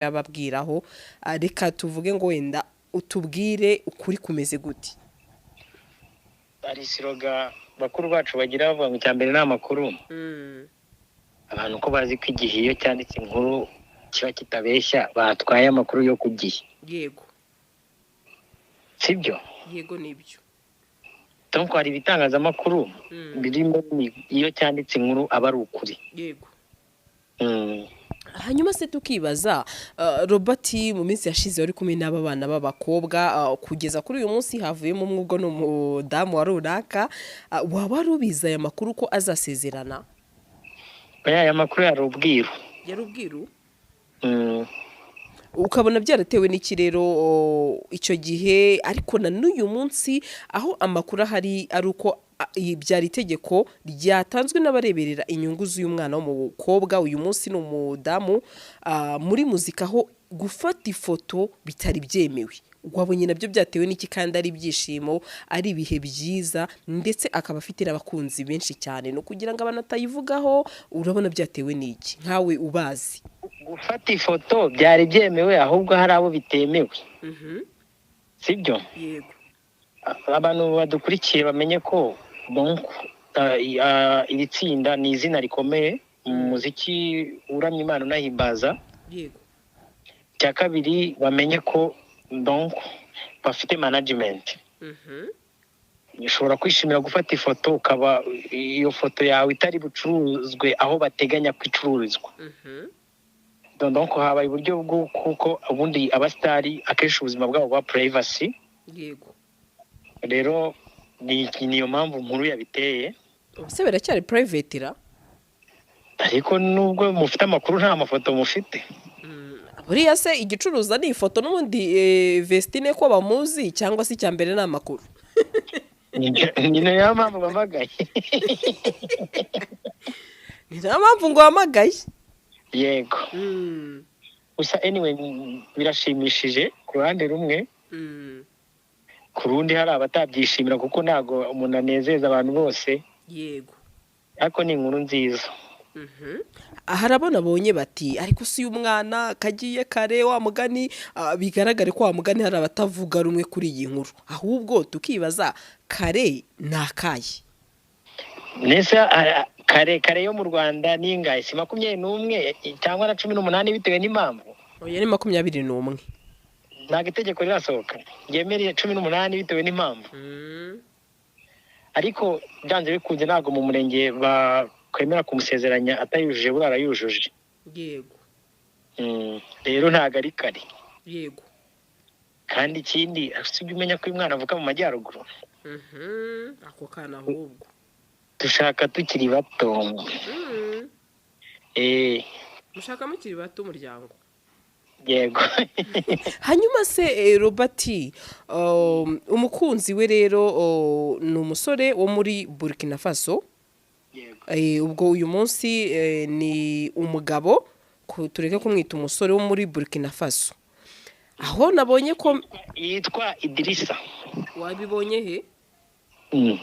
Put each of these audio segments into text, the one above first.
yababwiraho reka tuvuge ngo wenda utubwire ukuri kumeze gute. Ari siroga bakuru bacu bagira bavuga ngo cyambere n'amakuru. Abantu ko bazi ko igihe iyo cyanditse inkuru kiba kitabeshya batwaye amakuru yo kugihe. Yego. Sibyo? Yego nibyo. Tonko hari ibitangazamakuru birimo iyo cyanditse inkuru aba ari ukuri. Yego. Hanyuma se tukibaza Robert mu minsi yashize wari kumwe n'aba bana b'abakobwa kugeza kuri uyu munsi havuyemo umwugo n'umudamu wa runaka waba rubiza aya makuru ko azasezerana? Aya makuru yari ubwiru. Yari ubwiru? Ukabona byaratewe n'iki rero icyo gihe ariko na n'uyu munsi aho amakuru ahari ari uko byari itegeko ryatanzwe n'abareberera inyungu z'uyu mwana w'umukobwa uyu munsi n'umudamu muri muzika aho gufata ifoto bitari byemewe. Wabonye nabyo byatewe n'iki kandi ari ibyishimo ari ibihe byiza ndetse akaba afite abakunzi benshi cyane no kugira ngo abanatayivugaho urabona byatewe n'iki nkawe ubazi? Gufata ifoto byari byemewe ahubwo hari abo bitemewe. Sibyo? Yego. Abantu badukurikiye bamenye ko iri tsinda ni izina rikomeye mu muziki uramya Imana unahimbaza. Yego. Cya kabiri bamenye ko bafite management. Ushobora kwishimira gufata ifoto ukaba iyo foto yawe itari bucuruzwe aho bateganya kwicururizwa. Donc habaye uburyo bwo kuko ubundi abastari akenshi ubuzima bwabo bwa privacy. Yego. Rero niyo mpamvu nkuru yabiteye. Se biracyari private ra? Ariko nubwo mufite amakuru nta mafoto mufite. Buriya se igicuruza ni ifoto n'ubundi Vestine ko bamuzi cyangwa se cyambere n'amakuru? Nyine ya mpamvu bamagaye. Ni na mpamvu ngo hamagaye. Yego. Gusa anyway birashimishije ku ruhande rumwe. Ku rundi hari abatabyishimira kuko ntago umuntu anezeza abantu bose. Yego. Ariko ni inkuru nziza. Harabona abonye bati ariko si umwana kagiye kare wa mugani bigaragare ko wa mugani hari abatavuga rumwe kuri iyi nkuru ahubwo tukibaza kare nakaye. Nese kare yo mu Rwanda ningaye si 21 cyangwa na 18 bitewe n'impamvu. Oya ni 21. Ntago itegeko rirasohoka yemereye 18 bitewe n'impamvu. Ariko byanze bikunze ntago mu murenge kwemera kumusezeranya atayujuje burara yujuje. Yego. Rero ntago ari kare. Yego. Kandi ikindi asubye umenya ko umwana avuka mu majyaruguru. Ako kana ahubwo dushaka tukiri bato. Mushaka mukiri bato umuryango. Yego. Hanyuma se Robert umukunzi we rero ni umusore wo muri Burkina Faso. Yego. Ubwo uyu munsi ni umugabo tureke kumwita umusore wo muri Burkina Faso. Aho nabonye ko yitwa Idrissa. Wabibonye he?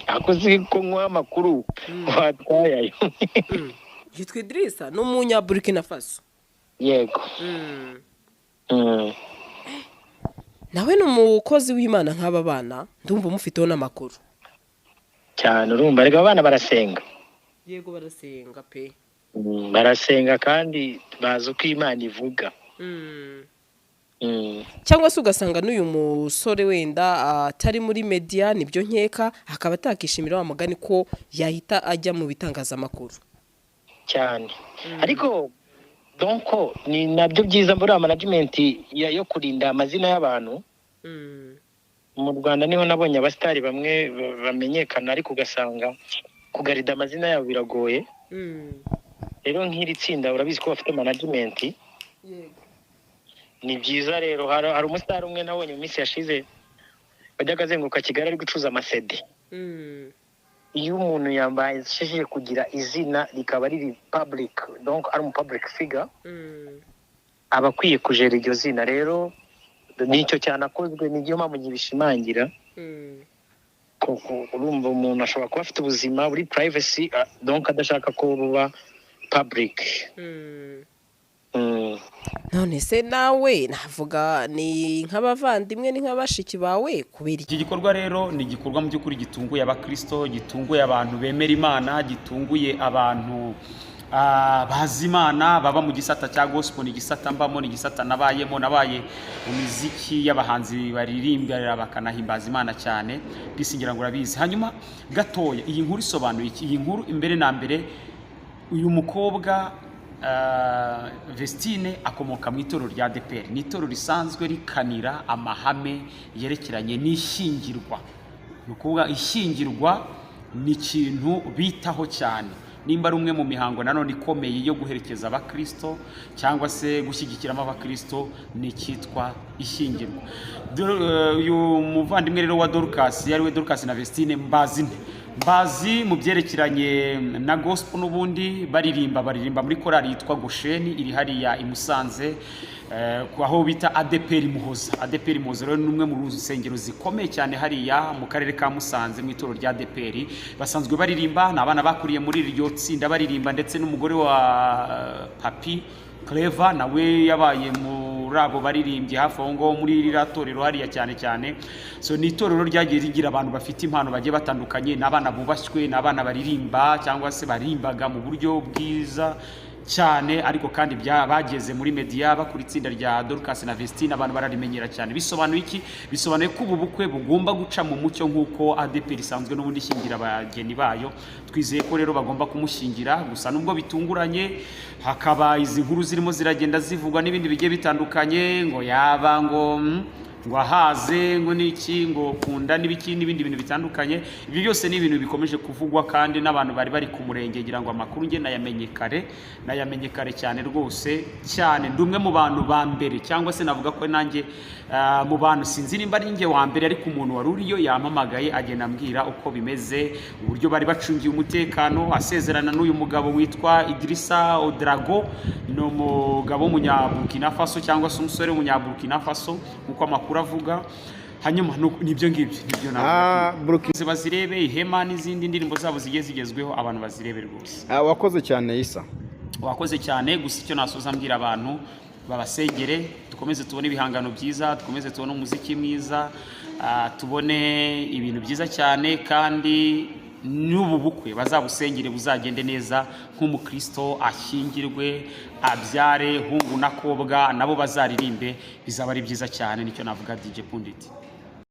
Akoze ko nkwa amakuru watwaye. Yitwa Idrissa no munya Burkina Faso. Yego. Nawe n'umukozi w'Imana nk'aba bana ndumva mufiteho n'amakuru. Cyane urumva rega abana barasenga. Yego barasenga pe. Barasenga kandi bazi uko Imana ivuga. Cyangwa se ugasanga n'uyu musore wenda atari muri media nibyo nkeka akaba atakishimira wa mugani ko yahita ajya mu bitangazamakuru. Cyane. Ariko ni nabyo byiza muri management yo kurinda amazina y'abantu. Mu Rwanda niho nabonye abastari bamwe bamenyekana ariko ugasanga kugarida amazina yabo biragoye. Rero nk'iri tsinda urabizi ko bafite management. Yego. Ni byiza rero hari umustar umwe nabonye mu minsi yashize bajyaga azenguka Kigali ari gucuza amasede. Iyo umuntu yambaye shije kugira izina rikaba riri public donc ari mu public figure abakwiye kujera iryo zina rero nicyo cyanakozwe n'ibyo mpamvu nyibishimangira. Urumva umuntu ashobora kuba afite ubuzima buri privacy donc adashaka ko buba public. none se nawe navuga ni nk'abavandimwe ni nk'abashiki bawe kubera iki gikorwa rero ni igikorwa mu by'ukuri gitunguye abakristo, gitunguye abantu bemera Imana, gitunguye abantu bazi Imana, baba mu gisata cya gospel. Ni igisata mbamo, ni igisata nabaye mu miziki y'abahanzi baririmbira bakanahimbaza Imana cyane, bisingira ngo urabizi. Hanyuma gatoya, iyi nkuru isobanuye iki? Iyi nkuru imbere na mbere, uyu mukobwa Vestine akomoka mu itorero rya ADEPR. Ni itorero risanzwe rikanira amahame yerekeranye n'ishyingirwa. Ni ukuvuga ishyingirwa ni ikintu bitaho cyane, nimba ari umwe mu mihango nanone ikomeye yo guherekeza abakristo cyangwa se gushyigikiramo abakristo, ni cyitwa ishyingirwa. Uyu muvandimwe rero wa Dorcas, yari we Dorcas na Vestine, mbazi mu byerekeranye na gospel, n'ubundi baririmba muri korali yitwa Gosheni iri hariya i Musanze, aho bita ADEPR Muhoza. ADEPR Muhoza rero ni umwe mu rusengero zikomeye cyane hariya mu karere ka Musanze mu itorero rya ADEPR. Basanzwe baririmba, ni abana bakuriye muri iryo tsinda baririmba, ndetse n'umugore wa Papi Clever nawe yabaye muri abo baririmbye hafi aho ngaho muri iri torero hariya cyane. So ni itorero ryagiye rigira abantu bafite impano bagiye batandukanye, n'abana bubashywe, n'abana baririmba cyangwa se barimbaga mu buryo bwiza cyane, ariko kandi bageze muri media bakuri itsinda rya Dorcas na Vestine, abantu bararimenyera cyane. Bisobanuye iki? Bisobanuye ko ubu bukwe bugomba guca mu mucyo nk'uko ADEPR isanzwe n'ubundi ishingira abageni bayo. Twizeye ko rero bagomba kumushingira, gusa nubwo bitunguranye, hakaba izi nkuru zirimo ziragenda zivugwa n'ibindi bigiye bitandukanye, ngo yaba ngo ahaze, ngo niki, ngo kunda n'ibiki n'ibindi bintu bitandukanye. Ibyo byose ni ibintu bikomeje kuvugwa, kandi n'abantu bari ku murenge ngira ngo amakuru nge nayamenye kare cyane rwose cyane. Ndi umwe mu bantu ba mbere, cyangwa se navuga ko nanjye mu bantu, sinzi nimba ari nge wa mbere, ariko umuntu wari uriyo yampamagaye agenda ambwira uko bimeze, uburyo bari bacungiye umutekano, asezerana n'uyu mugabo witwa Idrissa Odrago. Ni umugabo w'umunyaburkina Faso, cyangwa se umusore w'umunyaburkina Faso nk'uko amakuru avuga. Hanyuma nibyo ngibyo, nibyo navuga. Bazirebe Ihema n'izindi ndirimbo zabo zigiye zigezweho, abantu bazirebe rwose. Wakoze cyane Isa. Wakoze cyane. Gusa icyo nasoza mbwira abantu, babasengere, dukomeze tubone ibihangano byiza, dukomeze tubone umuziki mwiza, tubone ibintu byiza cyane, kandi n'ubu bukwe bazabusengere buzagende neza, nk'umukristo ashyingirwe, abyare hungu na kobwa, nabo bazaririmbe, bizaba ari byiza cyane. Nicyo navuga DJ Pundit.